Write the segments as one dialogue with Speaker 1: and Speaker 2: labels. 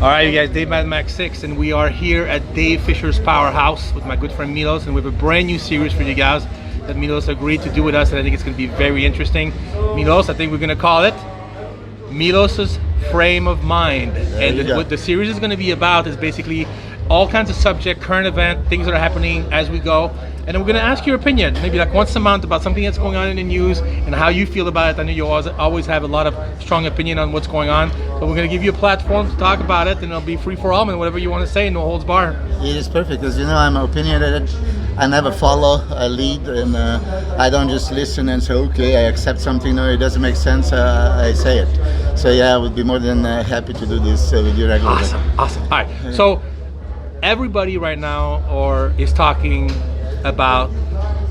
Speaker 1: All right, you guys, Dave Mad Max 6, and we are here at Dave Fisher's Powerhouse with my good friend Milos, and we have a brand new series for you guys that Milos agreed to do with us, and I think it's going to be very interesting. Milos, I think we're going to call it Milos's Frame of Mind. And what the series is going to be about is basically all kinds of subject, current event, things that are happening as we go. And then we're going to ask your opinion, maybe like once a month, about something that's going on in the news and how you feel about it. I know you always have a lot of strong opinion on what's going on. So we're going to give you a platform to talk about it, and it'll be free for all, and whatever you want to say, no holds barred.
Speaker 2: It is perfect, because I'm opinionated. I never follow, I lead, and I don't just listen and say, okay, I accept something. No, it doesn't make sense, I say it. So yeah, I would be more than happy to do this with you regularly.
Speaker 1: Awesome. All right, so everybody right now is talking about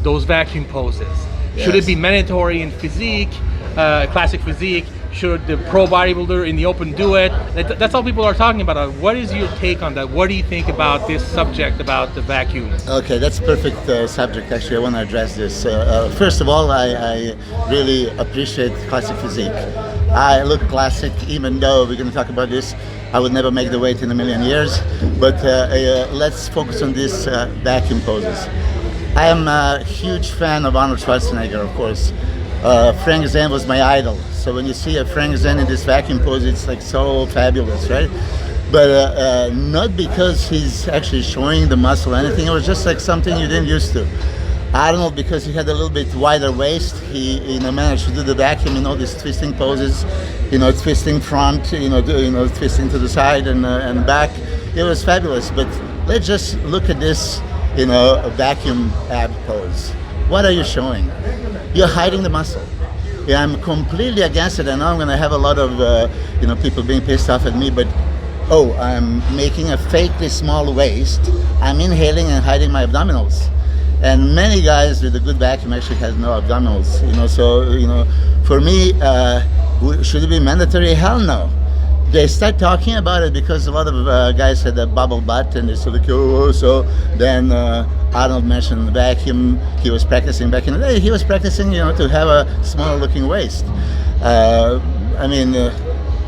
Speaker 1: those vacuum poses.
Speaker 2: Yes.
Speaker 1: Should it be mandatory in physique, classic physique? Should the pro bodybuilder in the open do it? That's all people are talking about. What is your take on that? What do you think about this subject, about the vacuum?
Speaker 2: Okay, that's a perfect subject. Actually, I want to address this. First of all, I really appreciate classic physique. I look classic, even though we're going to talk about this. I would never make the weight in a million years. But let's focus on these vacuum poses. I am a huge fan of Arnold Schwarzenegger, of course. Frank Zane was my idol. So when you see a Frank Zane in this vacuum pose, it's like so fabulous, right? But not because he's actually showing the muscle or anything. It was just like something you didn't used to. Arnold, because he had a little bit wider waist, he managed to do the vacuum, these twisting poses, twisting front, twisting to the side and back. It was fabulous. But let's just look at this, a vacuum ab pose. What are you showing? You're hiding the muscle. Yeah, I'm completely against it. I know I'm going to have a lot of people being pissed off at me, but I'm making a fakely small waist. I'm inhaling and hiding my abdominals. And many guys with a good vacuum actually has no abdominals. For me, should it be mandatory? Hell no. They start talking about it because a lot of guys had a bubble butt, and they said, like, so then Arnold mentioned vacuum. He was practicing back in the day. He was practicing, to have a smaller looking waist.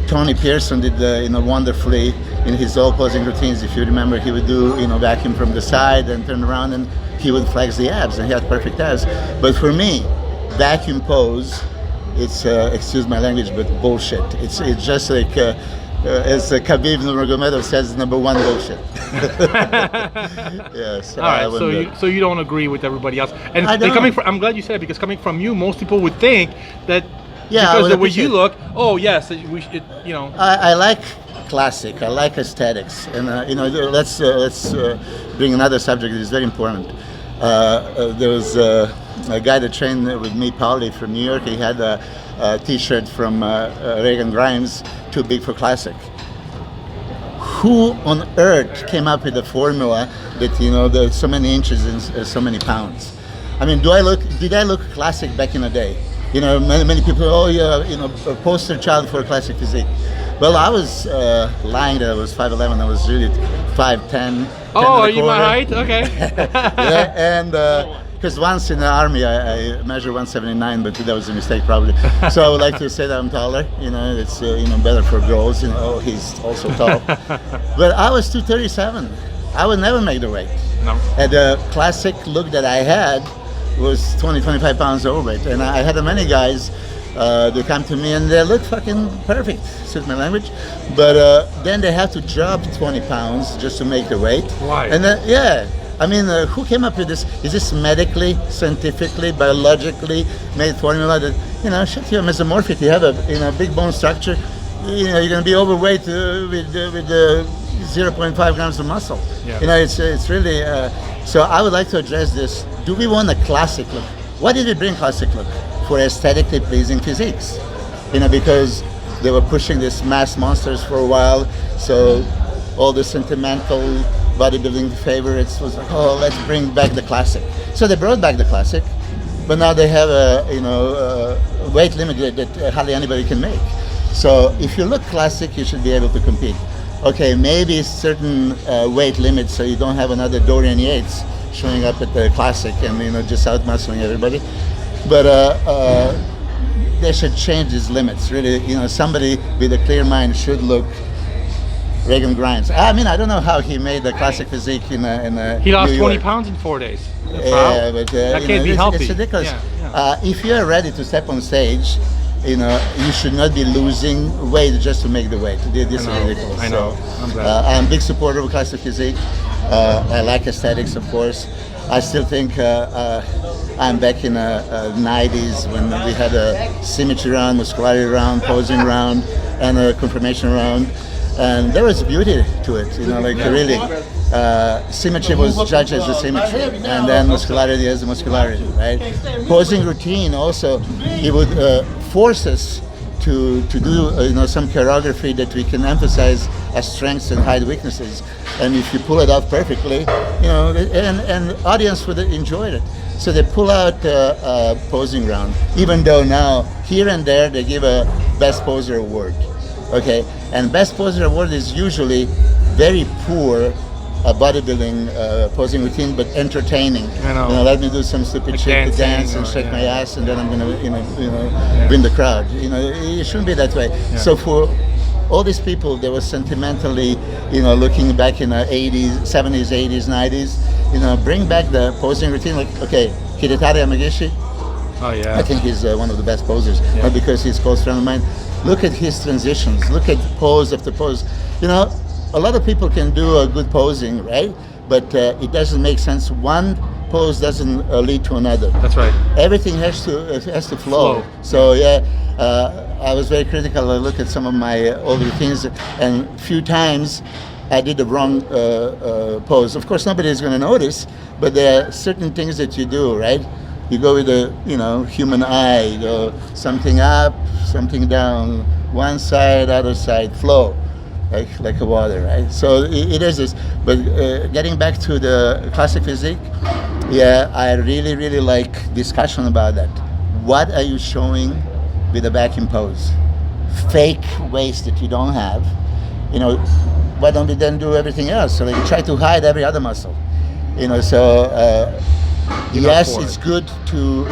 Speaker 2: Tony Pearson did, wonderfully in his all posing routines. If you remember, he would do, vacuum from the side and turn around, and he would flex the abs, and he had perfect abs. But for me, vacuum pose, it's excuse my language, but bullshit. It's just like as Khabib Nurmagomedov says, number one bullshit. Yes.
Speaker 1: All right. So you don't agree with everybody else, and I'm glad you said it, because coming from you, most people would think that because the way you look. Oh yes, we should.
Speaker 2: I like classic. I like aesthetics, and let's bring another subject that is very important. There was a guy that trained with me, Paulie from New York. He had a T-shirt from Reagan Grimes, too big for classic. Who on earth came up with the formula that there's so many inches and so many pounds? I mean, did I look classic back in the day? Many people, a poster child for classic physique. Well, I was lying that I was 5'11". I was really 5'10".
Speaker 1: Oh, are you my height? Okay.
Speaker 2: Yeah, and because once in the army I measured 179, but that was a mistake probably. So I would like to say that I'm taller. It's better for girls. He's also tall. But I was 237. I would never make the weight.
Speaker 1: No.
Speaker 2: And the classic look that I had was 25 pounds overweight, and I had many guys. They come to me and they look fucking perfect, excuse my language, but then they have to drop 20 pounds just to make the weight.
Speaker 1: Why?
Speaker 2: And then, who came up with this? Is this medically, scientifically, biologically made formula that, shit, you're mesomorphic, you have a big bone structure, you're going to be overweight with 0.5 grams of muscle.
Speaker 1: Yeah.
Speaker 2: It's really, so I would like to address this. Do we want a classic look? What did we bring classic look? For aesthetically pleasing physiques, because they were pushing these mass monsters for a while. So all the sentimental bodybuilding favorites was like, let's bring back the classic. So they brought back the classic, but now they have a weight limit that hardly anybody can make. So if you look classic, you should be able to compete. Okay, maybe certain weight limits, so you don't have another Dorian Yates showing up at the classic and just out muscling everybody. But they should change these limits. Really, somebody with a clear mind should look Reagan grinds. I mean, I don't know how he made the classic physique in
Speaker 1: He lost
Speaker 2: New
Speaker 1: 20
Speaker 2: York.
Speaker 1: pounds in 4 days.
Speaker 2: Yeah, but
Speaker 1: that
Speaker 2: you
Speaker 1: can't
Speaker 2: know,
Speaker 1: be healthy.
Speaker 2: It's ridiculous.
Speaker 1: Yeah.
Speaker 2: If you are ready to step on stage, you know, you should not be losing weight just to make the weight. This is ridiculous.
Speaker 1: I know.
Speaker 2: So,
Speaker 1: I'm glad.
Speaker 2: I'm a big supporter of classic physique. I like aesthetics, of course. I still think I'm back in the 90s when we had a symmetry round, muscularity round, posing round, and a confirmation round. And there was beauty to it, you know, like really. Symmetry was judged as the symmetry, and then muscularity as the muscularity, right? Posing routine also, it would force us to do you know, some choreography that we can emphasize as strengths and hide weaknesses. And if you pull it off perfectly, you know, and audience would enjoy it. So they pull out posing round, even though now here and there they give a best poser award. Okay, and best poser award is usually very poor bodybuilding posing routine, but entertaining.
Speaker 1: I know.
Speaker 2: You know, let me do some stupid
Speaker 1: Like
Speaker 2: shit to dance
Speaker 1: dancing
Speaker 2: and
Speaker 1: or-
Speaker 2: shake
Speaker 1: yeah.
Speaker 2: my ass, and then I'm gonna, win the crowd. You know, it shouldn't be that way. So for all these people, they were sentimentally, you know, looking back in the 80s, 70s, 80s, 90s. You know, bring back the posing routine. Like, okay, Hidetari Yamagishi.
Speaker 1: Oh yeah.
Speaker 2: I think he's one of the best posers, not because he's a close friend of mine. Look at his transitions. Look at pose after pose. You know, a lot of people can do a good posing, right? But it doesn't make sense. One pose doesn't lead to another.
Speaker 1: That's right.
Speaker 2: Everything has to flow. So yeah, I was very critical. I look at some of my old routines, and few times I did the wrong pose. Of course, nobody is going to notice, but there are certain things that you do, right? You go with the, you know, human eye. You go something up, something down, one side, other side, flow, like a water, right? So it is this. But getting back to the classic physique, yeah, I really, really like discussion about that. What are you showing with the back in pose? Fake waist that you don't have. You know, why don't we then do everything else? So like try to hide every other muscle. You know, so. Yes, it's good to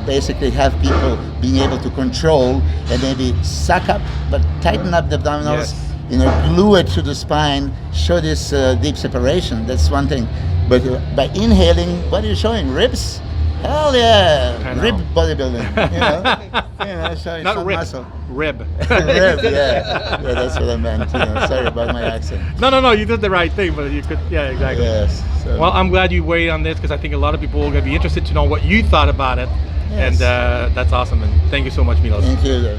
Speaker 2: basically have people being able to control and maybe suck up, but tighten up the abdominals.
Speaker 1: Yes.
Speaker 2: You know, glue it to the spine, show this deep separation. That's one thing. But by inhaling, what are you showing? Ribs? Hell yeah! Rib bodybuilding. You know, so it's
Speaker 1: Not rib.
Speaker 2: muscle.
Speaker 1: Rib.
Speaker 2: Rib, yeah, that's what I meant. You know, sorry about my accent.
Speaker 1: No, you did the right thing, but you could, yeah, exactly.
Speaker 2: Yes. So.
Speaker 1: Well, I'm glad you weighed on this because I think a lot of people are going to be interested to know what you thought about it.
Speaker 2: Yes.
Speaker 1: And that's awesome. And thank you so much, Milos.
Speaker 2: Thank you.